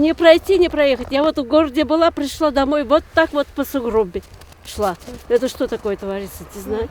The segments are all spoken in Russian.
не пройти, не проехать. Я вот в городе была, пришла домой, вот так вот по сугробе шла. Это что такое творится, ты знаешь?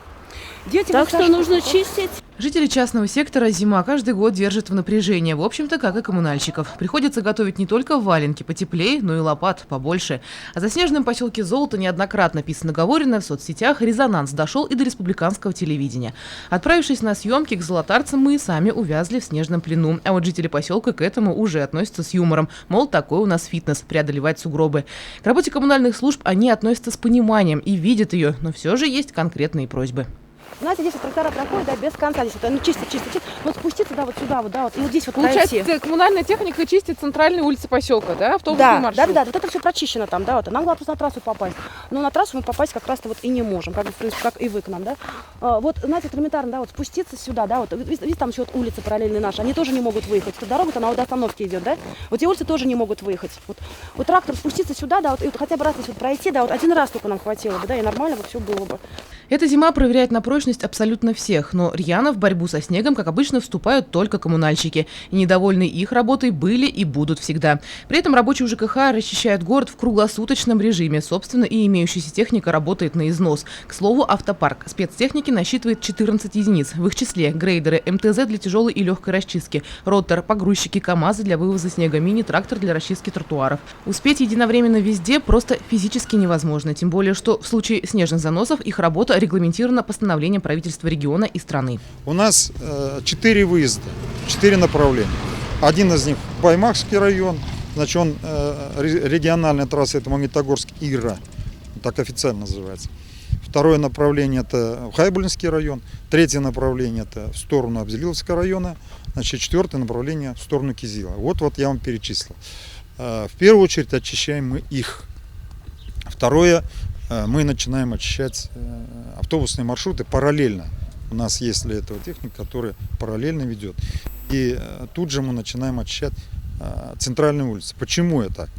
Так что нужно чистить. Жители частного сектора зима каждый год держит в напряжении, в общем-то, как и коммунальщиков. Приходится готовить не только валенки потеплее, но и лопат побольше. О заснеженном поселке Золото неоднократно писано-говорено в соцсетях, резонанс дошел и до республиканского телевидения. Отправившись на съемки к золотарцам, мы сами увязли в снежном плену. А вот жители поселка к этому уже относятся с юмором. Мол, такой у нас фитнес – преодолевать сугробы. К работе коммунальных служб они относятся с пониманием и видят ее, но все же есть конкретные просьбы. Знаете, здесь вот трактора проходят, да, без конца. Здесь вот, ну, чистят. Вот спуститься, да, вот сюда, вот, да, вот. И вот здесь вот Получается, пройти. коммунальная техника чистит центральные улицы поселка, да? Автобусный маршрут? Да. Вот это все прочищено там, да, вот. Нам главное просто на трассу попасть. Но на трассу мы попасть как раз-то вот и не можем, как, в принципе, как и вы к нам, да. Вот, знаете, вот элементарно, да, вот спуститься сюда, да, вот. Видите, там еще вот улицы параллельные наши, они тоже не могут выехать. Дорога-то на остановке идет, да. Вот эти улицы тоже не могут выехать. Вот трактор спуститься сюда, да, вот, и вот хотя бы раз здесь вот пройти, да, вот один раз только нам хватило бы, да, и нормально бы все было бы. Эта зима проверяет на прочность абсолютно всех, но рьяно в борьбу со снегом, как обычно, вступают только коммунальщики. И недовольны их работой были и будут всегда. При этом рабочие ЖКХ расчищают город в круглосуточном режиме. Собственно, и имеющаяся техника работает на износ. К слову, автопарк спецтехники насчитывает 14 единиц. В их числе грейдеры, МТЗ для тяжелой и легкой расчистки, ротор, погрузчики, КАМАЗы для вывоза снега, мини-трактор для расчистки тротуаров. Успеть единовременно везде просто физически невозможно. Тем более, что в случае снежных заносов их работа регламентирована постановлением правительства региона и страны. У нас 4 выезда, 4 направления. Один из них Баймакский район, значит, он региональная трасса, это Магнитогорск-Ира, так официально называется. Второе направление это Хайбулинский район, третье направление это в сторону Абзелиловского района, значит, четвертое направление в сторону Кизила. Вот я вам перечислил. В первую очередь очищаем мы их. Второе, мы начинаем очищать автобусные маршруты параллельно. У нас есть для этого техника, которая параллельно ведет. И тут же мы начинаем очищать центральные улицы. Почему это так?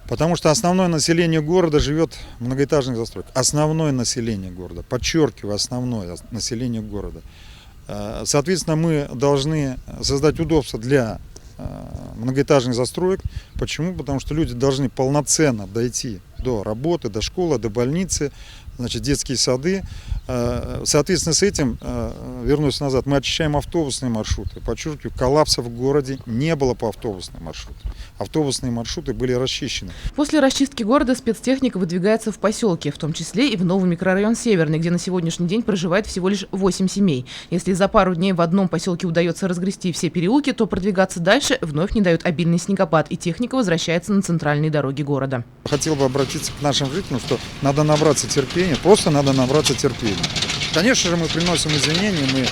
Потому что основное население города живет в многоэтажных застройках. Основное население города, подчеркиваю, основное население города. Соответственно, мы должны создать удобства для многоэтажных застроек. Почему? Потому что люди должны полноценно дойти до работы, до школы, до больницы, значит, детские сады. Соответственно, с этим, вернусь назад, мы очищаем автобусные маршруты. Подчеркиваю, коллапса в городе не было по автобусным маршрутам. Автобусные маршруты были расчищены. После расчистки города спецтехника выдвигается в поселки, в том числе и в новый микрорайон Северный, где на сегодняшний день проживает всего лишь 8 семей. Если за пару дней в одном поселке удается разгрести все переулки, то продвигаться дальше вновь не дает обильный снегопад, и техника возвращается на центральные дороги города. Хотел бы обратиться к нашим жителям, что надо набраться терпения, просто надо набраться терпения. Конечно же, мы приносим извинения, мы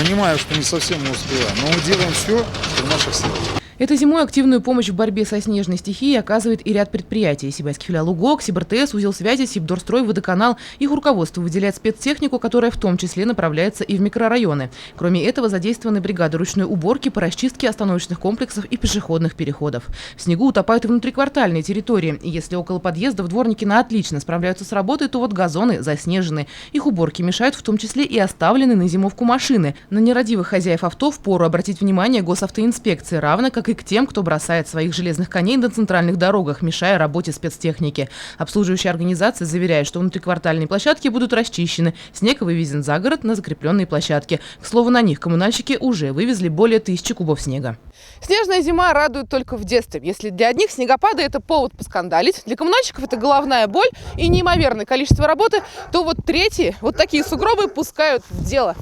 понимаем, что не совсем мы успеваем, но мы делаем все, что в наших силах. Этой зимой активную помощь в борьбе со снежной стихией оказывает и ряд предприятий. Сибайский филиал УГОК, СибРТС, Узел связи, Сибдорстрой, Водоканал. Их руководство выделяет спецтехнику, которая в том числе направляется и в микрорайоны. Кроме этого, задействованы бригады ручной уборки по расчистке остановочных комплексов и пешеходных переходов. В снегу утопают и внутриквартальные территории. И если около подъездов дворники на отлично справляются с работой, то вот газоны заснежены. Их уборке мешают в том числе и оставленные на зимовку машины. На нерадивых хозяев авто впору обратить внимание госавтоинспекции, равно как и к тем, кто бросает своих железных коней на центральных дорогах, мешая работе спецтехники. Обслуживающие организации заверяют, что внутриквартальные площадки будут расчищены. Снег вывезен за город на закрепленные площадки. К слову, на них коммунальщики уже вывезли более 1000 кубов снега. Снежная зима радует только в детстве. Если для одних снегопады это повод поскандалить, для коммунальщиков это головная боль и неимоверное количество работы, то вот третьи вот такие сугробы пускают в дело.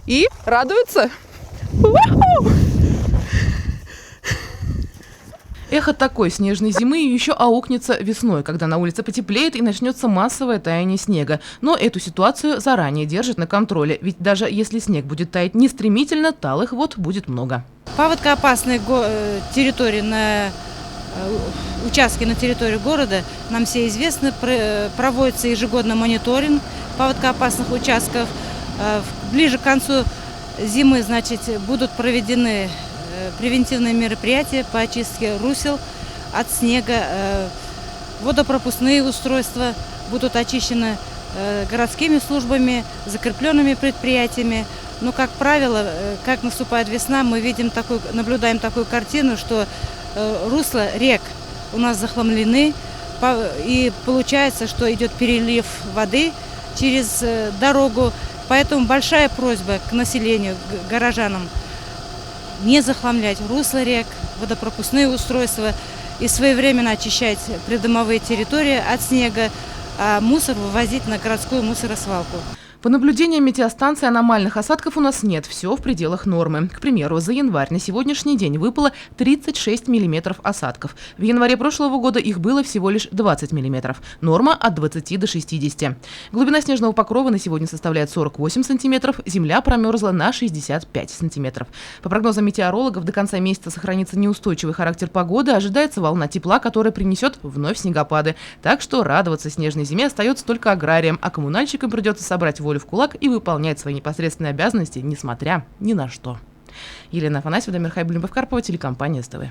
И радуются. Эхо такой снежной зимы еще аукнется весной, когда на улице потеплеет и начнется массовое таяние снега. Но эту ситуацию заранее держат на контроле, ведь даже если снег будет таять не стремительно, талых вод будет много. Паводкоопасные территории участки на территории города нам все известны. Проводится ежегодно мониторинг паводкоопасных участков. Ближе к концу зимы, значит, будут проведены превентивные мероприятия по очистке русел от снега. Водопропускные устройства будут очищены городскими службами, закрепленными предприятиями. Но, как правило, как наступает весна, мы наблюдаем такую картину, что русла рек у нас захламлены, и получается, что идет перелив воды через дорогу. Поэтому большая просьба к населению, к горожанам, не захламлять русла рек, водопропускные устройства и своевременно очищать придомовые территории от снега, а мусор вывозить на городскую мусоросвалку. По наблюдениям метеостанции аномальных осадков у нас нет, все в пределах нормы. К примеру, за январь на сегодняшний день выпало 36 миллиметров осадков. В январе прошлого года их было всего лишь 20 миллиметров. Норма от 20 до 60. Глубина снежного покрова на сегодня составляет 48 сантиметров, земля промерзла на 65 сантиметров. По прогнозам метеорологов, до конца месяца сохранится неустойчивый характер погоды, ожидается волна тепла, которая принесет вновь снегопады. Так что радоваться снежной зиме остается только аграриям, а коммунальщикам придется собрать волю в кулак и выполнять свои непосредственные обязанности, несмотря ни на что. Елена Афанасьева, Дамир Хайбуллин, Карпова, телекомпания СТВ.